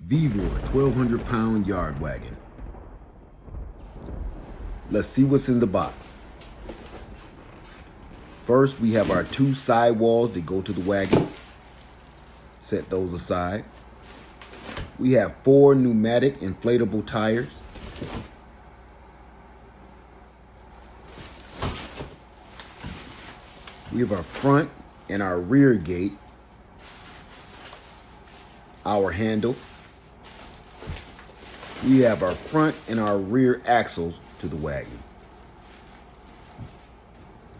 VEVOR 1,200-pound yard wagon. Let's see what's in the box. First, we have our 2 sidewalls that go to the wagon. Set those aside. We have 4 pneumatic inflatable tires. We have our front and our rear gate, our handle. We have our front and our rear axles to the wagon.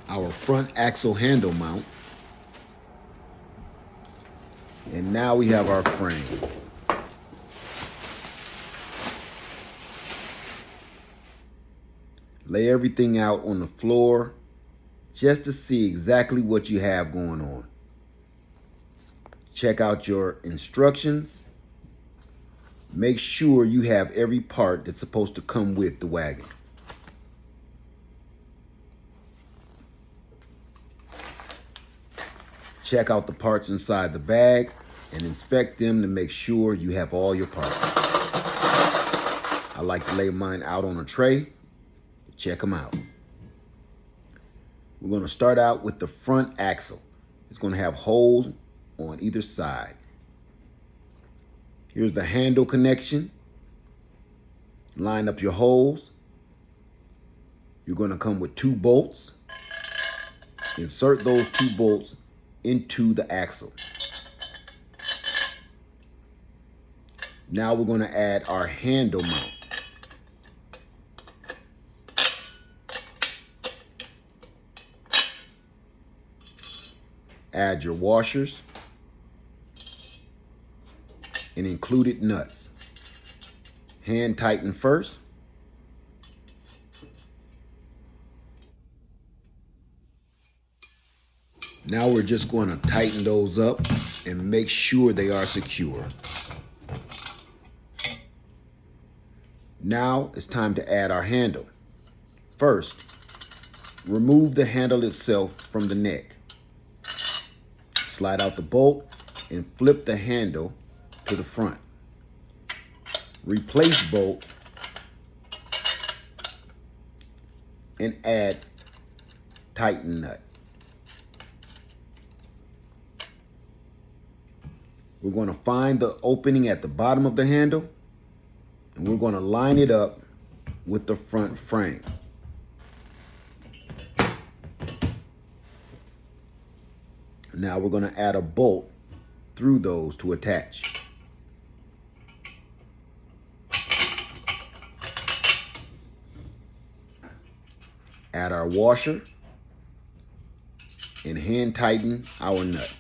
Our front axle handle mount. And now we have our frame. Lay everything out on the floor just to see exactly what you have going on. Check out your instructions. Make sure you have every part that's supposed to come with the wagon. Check out the parts inside the bag and inspect them to make sure you have all your parts. I like to lay mine out on a tray. Check them out. We're going to start out with the front axle. It's going to have holes on either side. Here's the handle connection. Line up your holes. You're going to come with 2 bolts. Insert those 2 bolts into the axle. Now we're going to add our handle mount. Add your washers and included nuts. Hand tighten first. Now we're just going to tighten those up and make sure they are secure. Now it's time to add our handle. First, remove the handle itself from the neck. Slide out the bolt and flip the handle to the front. Replace bolt and add tighten nut. We're going to find the opening at the bottom of the handle and we're going to line it up with the front frame. Now we're going to add a bolt through those to attach. Add our washer and hand tighten our nut.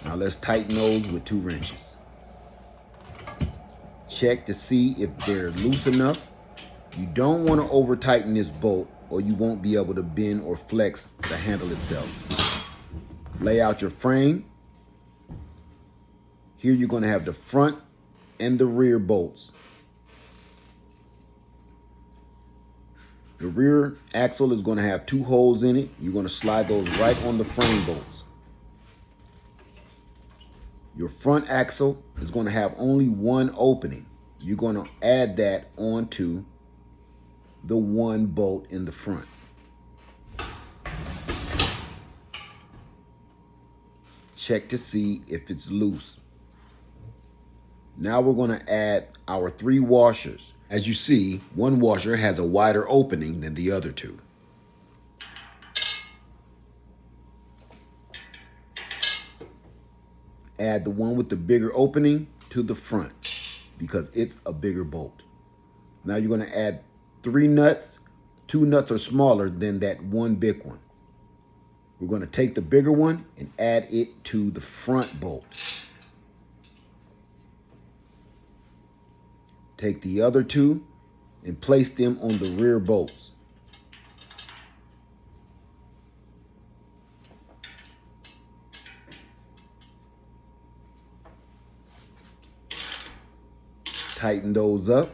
Now let's tighten those with 2 wrenches. Check to see if they're loose enough. You don't want to over tighten this bolt or you won't be able to bend or flex the handle itself. Lay out your frame. Here you're going to have the front and the rear bolts. The rear axle is going to have 2 holes in it. You're going to slide those right on the frame bolts. Your front axle is going to have only 1 opening. You're going to add that onto the 1 bolt in the front. Check to see if it's loose. Now we're going to add our 3 washers. As you see, 1 washer has a wider opening than the other 2. Add the one with the bigger opening to the front because it's a bigger bolt. Now you're going to add 3 nuts. 2 nuts are smaller than that 1 big one. We're going to take the bigger one and add it to the front bolt. Take the other 2 and place them on the rear bolts. Tighten those up.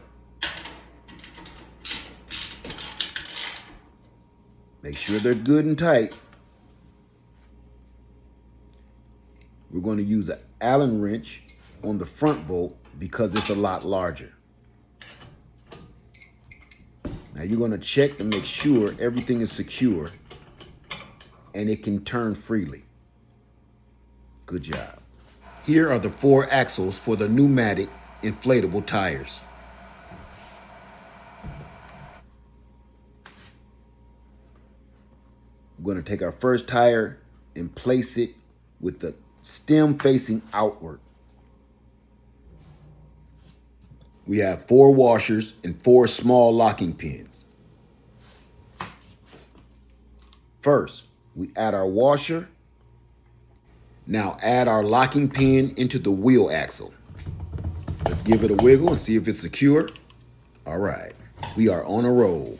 Make sure they're good and tight. We're going to use an Allen wrench on the front bolt because it's a lot larger. Now you're going to check to make sure everything is secure and it can turn freely. Good job. Here are the 4 axles for the pneumatic inflatable tires. We're going to take our first tire and place it with the stem facing outward. We have 4 washers and 4 small locking pins. First, we add our washer. Now add our locking pin into the wheel axle. Let's give it a wiggle and see if it's secure. All right, we are on a roll.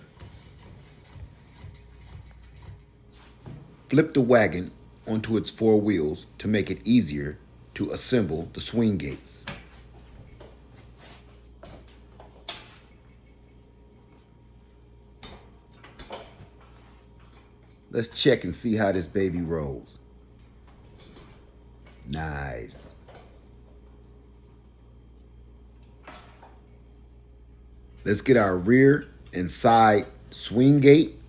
Flip the wagon onto its 4 wheels to make it easier to assemble the swing gates. Let's check and see how this baby rolls. Nice. Let's get our rear and side swing gate.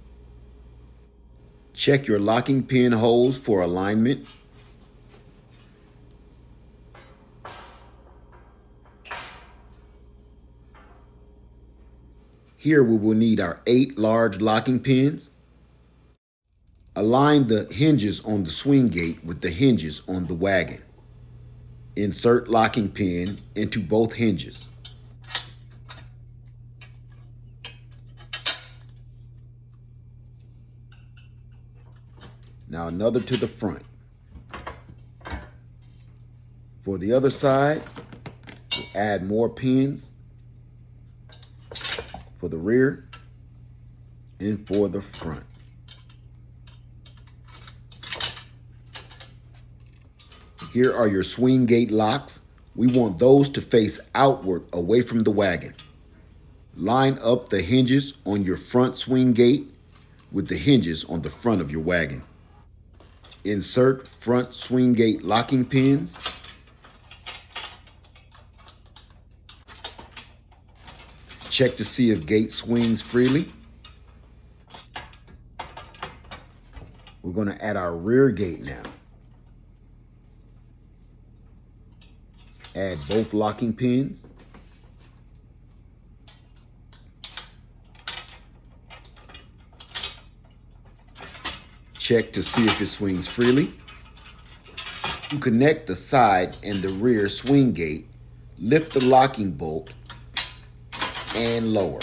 Check your locking pin holes for alignment. Here we will need our 8 large locking pins. Align the hinges on the swing gate with the hinges on the wagon. Insert locking pin into both hinges. Now another to the front. For the other side, we'll add more pins for the rear and for the front. Here are your swing gate locks. We want those to face outward away from the wagon. Line up the hinges on your front swing gate with the hinges on the front of your wagon. Insert front swing gate locking pins. Check to see if gate swings freely. We're going to add our rear gate now. Add both locking pins. Check to see if it swings freely. To connect the side and the rear swing gate, lift the locking bolt and lower.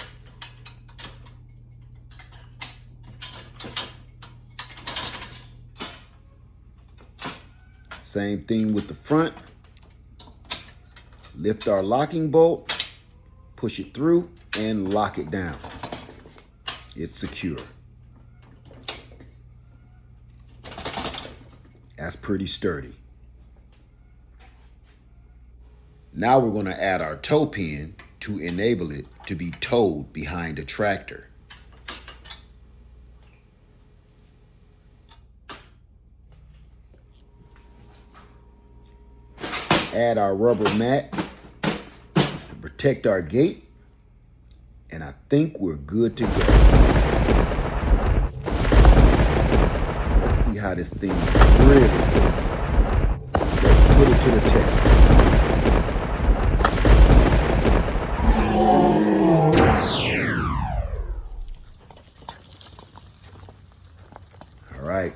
Same thing with the front. Lift our locking bolt, push it through, and lock it down. It's secure. That's pretty sturdy. Now we're going to add our tow pin to enable it to be towed behind a tractor. Add our rubber mat to protect our gate, and I think we're good to go. Let's see how this thing really holds up. Let's put it to the test. All right,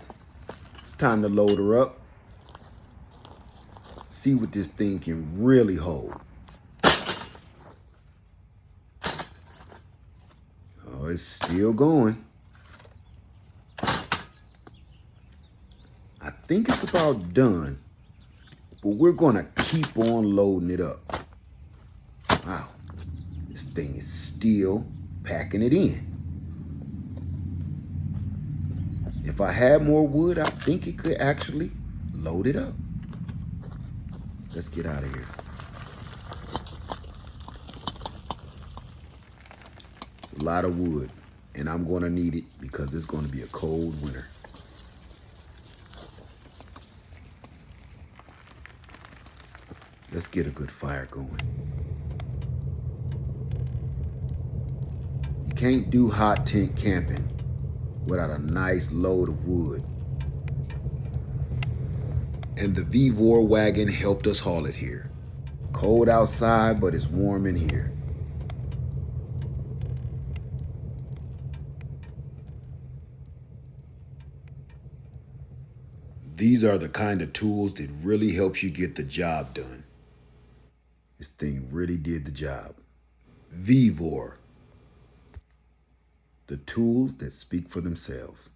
it's time to load her up. See what this thing can really hold. Oh, it's still going. I think it's about done, but we're gonna keep on loading it up. Wow, this thing is still packing it in. If I had more wood, I think it could actually load it up. Let's get out of here. It's a lot of wood, and I'm going to need it because it's going to be a cold winter. Let's get a good fire going. You can't do hot tent camping without a nice load of wood. And the VEVOR wagon helped us haul it here. Cold outside, but it's warm in here. These are the kind of tools that really helps you get the job done. This thing really did the job. VEVOR. The tools that speak for themselves.